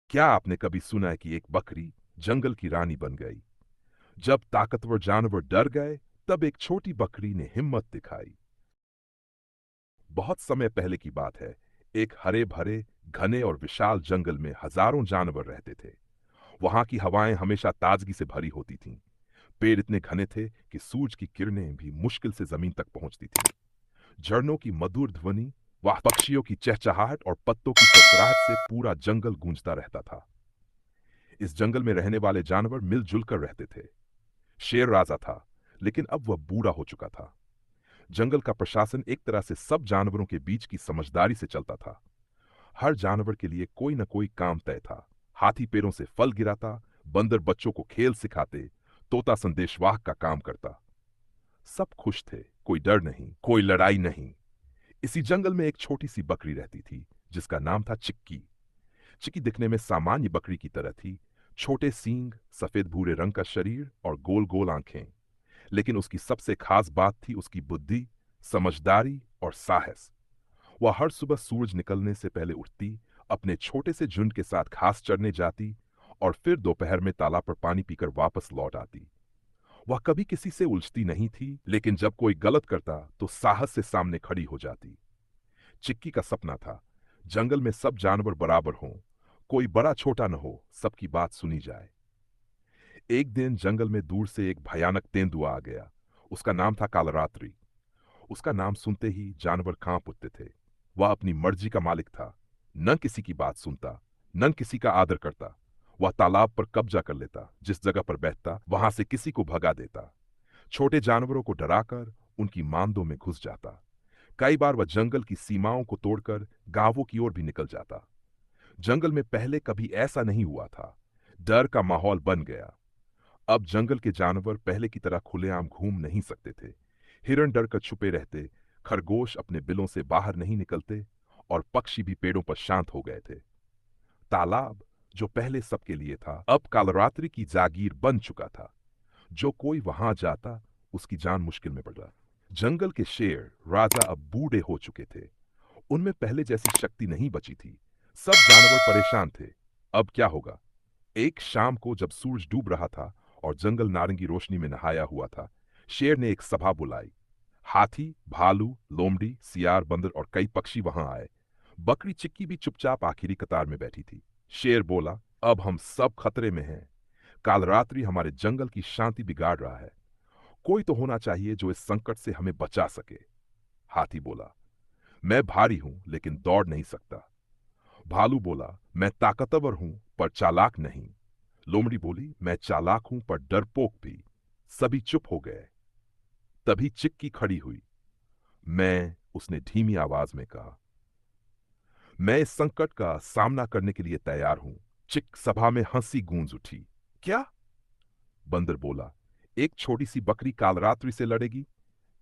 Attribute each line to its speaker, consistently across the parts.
Speaker 1: क्या आपने कभी सुना है कि एक बकरी जंगल की रानी बन गई? जब ताकतवर जानवर डर गए, तब एक छोटी बकरी ने हिम्मत दिखाई। बहुत समय पहले की बात है। एक हरे भरे, घने और विशाल जंगल में हजारों जानवर रहते थे। वहां की हवाएं हमेशा ताजगी से भरी होती थीं। पेड़ इतने घने थे कि सूरज की किरणें भी मुश्किल से जमीन तक पहुंचती थीं। झरनों की मधुर ध्वनि, वह पक्षियों की चहचहाहट और पत्तों की सरसराहट से पूरा जंगल गूंजता रहता था। इस जंगल में रहने वाले जानवर मिलजुल कर रहते थे। शेर राजा था, लेकिन अब वह बूढ़ा हो चुका था। जंगल का प्रशासन एक तरह से सब जानवरों के बीच की समझदारी से चलता था। हर जानवर के लिए कोई न कोई काम तय था। हाथी पेड़ों से फल गिराता, बंदर बच्चों को खेल सिखाते, तोता संदेशवाहक का काम करता। सब खुश थे, कोई डर नहीं, कोई लड़ाई नहीं। इसी जंगल में एक छोटी सी बकरी रहती थी, जिसका नाम था चिक्की। चिक्की दिखने में सामान्य बकरी की तरह थी। छोटे सींग, सफेद भूरे रंग का शरीर और गोल गोल आंखें। लेकिन उसकी सबसे खास बात थी उसकी बुद्धि, समझदारी और साहस। वह हर सुबह सूरज निकलने से पहले उठती, अपने छोटे से झुंड के साथ घास चरने जाती और फिर दोपहर में तालाब पर पानी पीकर वापस लौट आती। वह कभी किसी से उलझती नहीं थी, लेकिन जब कोई गलत करता तो साहस से सामने खड़ी हो जाती। चिक्की का सपना था, जंगल में सब जानवर बराबर हों, कोई बड़ा छोटा न हो, सबकी बात सुनी जाए। एक दिन जंगल में दूर से एक भयानक तेंदुआ आ गया। उसका नाम था कालरात्रि। उसका नाम सुनते ही जानवर कांप उठते थे। वह अपनी मर्जी का मालिक था, न किसी की बात सुनता, न किसी का आदर करता। वह तालाब पर कब्जा कर लेता, जिस जगह पर बैठता वहां से किसी को भगा देता। छोटे जानवरों को डराकर उनकी मांदों में घुस जाता। कई बार वह जंगल की सीमाओं को तोड़कर गांवों की ओर भी निकल जाता। जंगल में पहले कभी ऐसा नहीं हुआ था। डर का माहौल बन गया। अब जंगल के जानवर पहले की तरह खुलेआम घूम नहीं सकते थे। हिरण डर कर छुपे रहते, खरगोश अपने बिलों से बाहर नहीं निकलते और पक्षी भी पेड़ों पर शांत हो गए थे। तालाब, जो पहले सबके लिए था, अब कालरात्रि की जागीर बन चुका था। जो कोई वहां जाता, उसकी जान मुश्किल में पड़ रहा। जंगल के शेर राजा अब बूढ़े हो चुके थे। उनमें पहले जैसी शक्ति नहीं बची थी। सब जानवर परेशान थे। अब क्या होगा? एक शाम को जब सूरज डूब रहा था और जंगल नारंगी रोशनी में नहाया हुआ था, शेर ने एक सभा बुलाई। हाथी, भालू, लोमड़ी, सियार, बंदर और कई पक्षी वहां आए। बकरी चिक्की भी चुपचाप आखिरी कतार में बैठी थी। शेर बोला, अब हम सब खतरे में हैं। काल रात्रि हमारे जंगल की शांति बिगाड़ रहा है। कोई तो होना चाहिए जो इस संकट से हमें बचा सके। हाथी बोला, मैं भारी हूं लेकिन दौड़ नहीं सकता। भालू बोला, मैं ताकतवर हूं पर चालाक नहीं। लोमड़ी बोली, मैं चालाक हूं पर डरपोक भी। सभी चुप हो गए। तभी चिक्की खड़ी हुई। मैं, उसने धीमी आवाज में कहा, मैं इस संकट का सामना करने के लिए तैयार हूं। चिक सभा में हंसी गूंज उठी। क्या? बंदर बोला, एक छोटी सी बकरी कालरात्रि से लड़ेगी?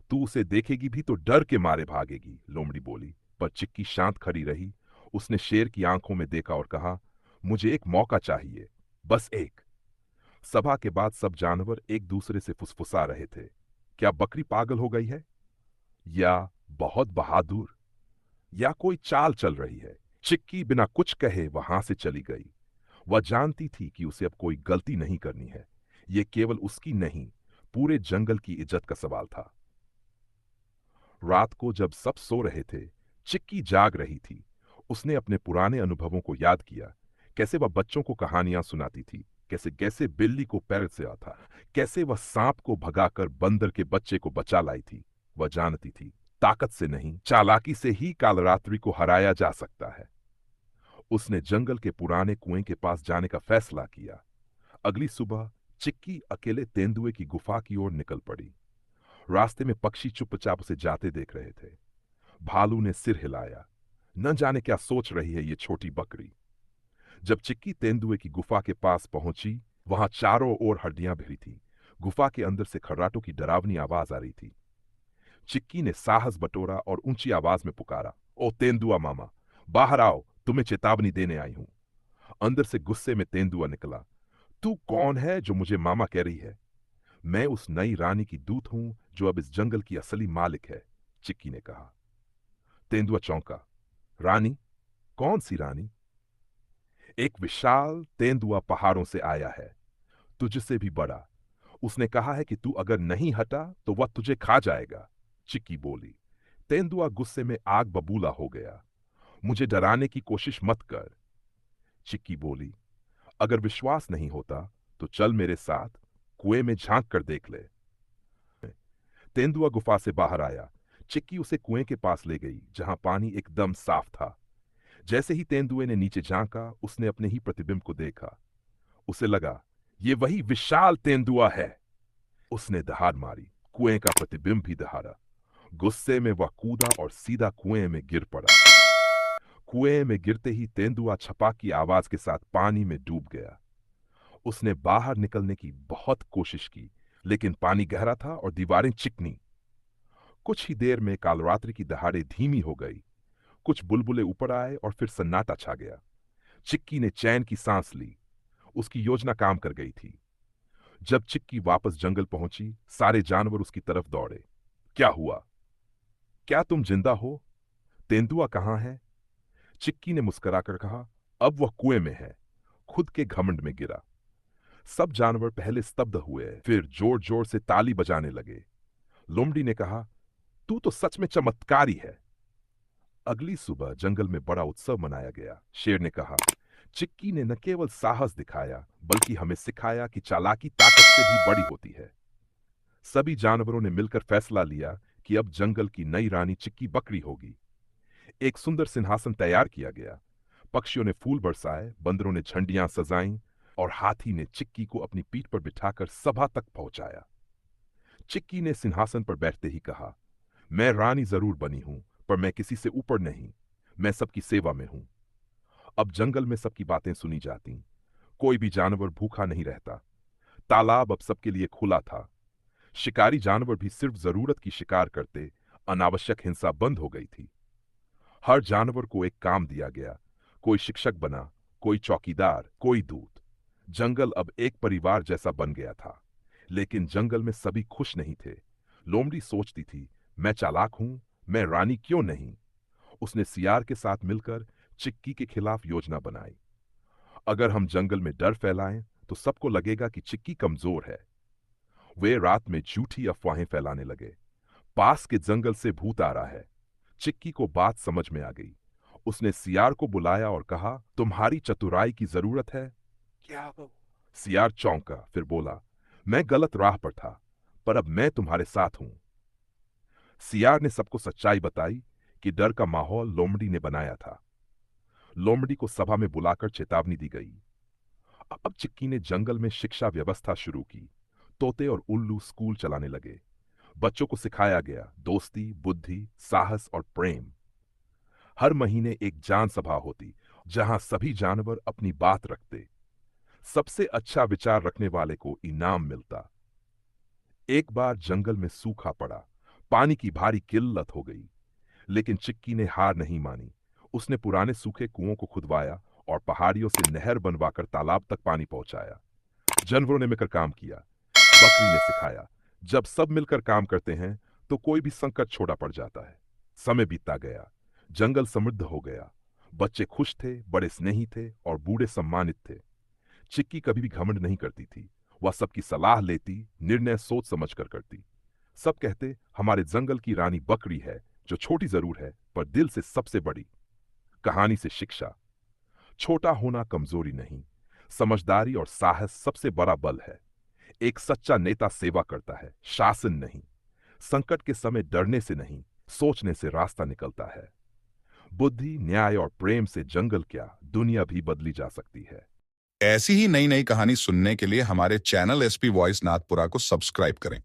Speaker 1: तू उसे देखेगी भी तो डर के मारे भागेगी। लोमड़ी बोली, पर चिक्की शांत खड़ी रही। उसने शेर की आंखों में देखा और कहा, मुझे एक मौका चाहिए, बस एक। सभा के बाद सब जानवर एक दूसरे से फुसफुसा रहे थे। क्या बकरी पागल हो गई है, या बहुत बहादुर, या कोई चाल चल रही है? चिक्की बिना कुछ कहे वहां से चली गई। वह जानती थी कि उसे अब कोई गलती नहीं करनी है। यह केवल उसकी नहीं, पूरे जंगल की इज्जत का सवाल था। रात को जब सब सो रहे थे, चिक्की जाग रही थी। उसने अपने पुराने अनुभवों को याद किया। कैसे वह बच्चों को कहानियां सुनाती थी, कैसे कैसे बिल्ली को पैर से आता, कैसे वह सांप को भगाकर बंदर के बच्चे को बचा लाई थी। वह जानती थी, ताकत से नहीं, चालाकी से ही कालरात्रि को हराया जा सकता है। उसने जंगल के पुराने कुएं के पास जाने का फैसला किया। अगली सुबह चिक्की अकेले तेंदुए की गुफा की ओर निकल पड़ी। रास्ते में पक्षी चुपचाप उसे जाते देख रहे थे। भालू ने सिर हिलाया। न जाने क्या सोच रही है ये छोटी बकरी। जब चिक्की तेंदुए की गुफा के पास पहुंची, वहां चारों ओर हड्डियां भिड़ी थी। गुफा के अंदर से खर्राटों की डरावनी आवाज आ रही थी। चिक्की ने साहस बटोरा और ऊंची आवाज में पुकारा, ओ तेंदुआ मामा, बाहर आओ, तुम्हें चेतावनी देने आई हूं। अंदर से गुस्से में तेंदुआ निकला, तू कौन है जो मुझे मामा कह रही है? मैं उस नई रानी की दूत हूं जो अब इस जंगल की असली मालिक है, चिक्की ने कहा। तेंदुआ चौंका। रानी? कौन सी रानी? एक विशाल तेंदुआ पहाड़ों से आया है, तुझसे भी बड़ा। उसने कहा है कि तू अगर नहीं हटा तो वह तुझे खा जाएगा। चिक्की बोली। तेंदुआ गुस्से में आग बबूला हो गया। मुझे डराने की कोशिश मत कर। चिक्की बोली। अगर विश्वास नहीं होता तो चल मेरे साथ, कुएं में झांक कर देख ले। तेंदुआ गुफा से बाहर आया। चिक्की उसे कुएं के पास ले गई, जहां पानी एकदम साफ था। जैसे ही तेंदुए ने नीचे झांका, उसने अपने ही प्रतिबिंब को देखा। उसे लगा, ये वही विशाल तेंदुआ है। उसने दहाड़ मारी। कुएं का प्रतिबिंब भी दहाड़ा। गुस्से में वह कूदा और सीधा कुएं में गिर पड़ा। कुएं में गिरते ही तेंदुआ छपाक की आवाज के साथ पानी में डूब गया। उसने बाहर निकलने की बहुत कोशिश की, लेकिन पानी गहरा था और दीवारें चिकनी। कुछ ही देर में कालरात्रि की दहाड़े धीमी हो गई। कुछ बुलबुले ऊपर आए और फिर सन्नाटा छा गया। चिक्की ने चैन की सांस ली। उसकी योजना काम कर गई थी। जब चिक्की वापस जंगल पहुंची, सारे जानवर उसकी तरफ दौड़े। क्या हुआ? क्या तुम जिंदा हो? तेंदुआ कहाँ है? चिक्की ने मुस्कुराकर कहा, अब वह कुएं में है। खुद के घमंड में गिरा। सब जानवर पहले स्तब्ध हुए, फिर जोर जोर से ताली बजाने लगे। लोमड़ी ने कहा, तू तो सच में चमत्कारी है। अगली सुबह जंगल में बड़ा उत्सव मनाया गया। शेर ने कहा, चिक्की ने न केवल साहस दिखाया, बल्कि हमें सिखाया कि चालाकी ताकत से भी बड़ी होती है। सभी जानवरों ने मिलकर फैसला लिया कि अब जंगल की नई रानी चिक्की बकरी होगी। एक सुंदर सिंहासन तैयार किया गया। पक्षियों ने फूल बरसाए, बंदरों ने झंडियां सजाईं और हाथी ने चिक्की को अपनी पीठ पर बिठाकर सभा तक पहुंचाया। चिक्की ने सिंहासन पर बैठते ही कहा, मैं रानी जरूर बनी हूं, पर मैं किसी से ऊपर नहीं। मैं सबकी सेवा में हूं। अब जंगल में सबकी बातें सुनी जाती। कोई भी जानवर भूखा नहीं रहता। तालाब अब सबके लिए खुला था। शिकारी जानवर भी सिर्फ जरूरत की शिकार करते। अनावश्यक हिंसा बंद हो गई थी। हर जानवर को एक काम दिया गया। कोई शिक्षक बना, कोई चौकीदार, कोई दूत। जंगल अब एक परिवार जैसा बन गया था। लेकिन जंगल में सभी खुश नहीं थे। लोमड़ी सोचती थी, मैं चालाक हूं, मैं रानी क्यों नहीं। उसने सियार के साथ मिलकर चिक्की के खिलाफ योजना बनाई। अगर हम जंगल में डर फैलाएं तो सबको लगेगा कि चिक्की कमजोर है। वे रात में झूठी अफवाहें फैलाने लगे। पास के जंगल से भूत आ रहा है। चिक्की को बात समझ में आ गई। उसने सियार को बुलाया और कहा, तुम्हारी चतुराई की जरूरत है। क्या वो? सियार चौंका, फिर बोला, मैं गलत राह पर था, पर अब मैं तुम्हारे साथ हूं। सियार ने सबको सच्चाई बताई कि डर का माहौल लोमड़ी ने बनाया था। लोमड़ी को सभा में बुलाकर चेतावनी दी गई। अब चिक्की ने जंगल में शिक्षा व्यवस्था शुरू की। तोते और उल्लू स्कूल चलाने लगे। बच्चों को सिखाया गया दोस्ती, बुद्धि, साहस और प्रेम। हर महीने एक जान सभा होती, जहां सभी जानवर अपनी बात रखते। सबसे अच्छा विचार रखने वाले को इनाम मिलता। एक बार जंगल में सूखा पड़ा। पानी की भारी किल्लत हो गई। लेकिन चिक्की ने हार नहीं मानी। उसने पुराने सूखे कुओं को खुदवाया और पहाड़ियों से नहर बनवाकर तालाब तक पानी पहुंचाया। जानवरों ने मिलकर काम किया। बकरी ने सिखाया, जब सब मिलकर काम करते हैं तो कोई भी संकट छोड़ा पड़ जाता है। समय बीतता गया। जंगल समृद्ध हो गया। बच्चे खुश थे, बड़े स्नेही थे और बूढ़े सम्मानित थे। चिक्की कभी भी घमंड नहीं करती थी। वह सबकी सलाह लेती, निर्णय सोच समझ कर करती। सब कहते, हमारे जंगल की रानी बकरी है, जो छोटी जरूर है पर दिल से सबसे बड़ी। कहानी से शिक्षा। छोटा होना कमजोरी नहीं, समझदारी और साहस सबसे बड़ा बल है। एक सच्चा नेता सेवा करता है, शासन नहीं। संकट के समय डरने से नहीं, सोचने से रास्ता निकलता है। बुद्धि, न्याय और प्रेम से जंगल क्या, दुनिया भी बदली जा सकती है।
Speaker 2: ऐसी ही नई नई कहानी सुनने के लिए हमारे चैनल एसपी वॉइस नाथपुरा को सब्सक्राइब करें।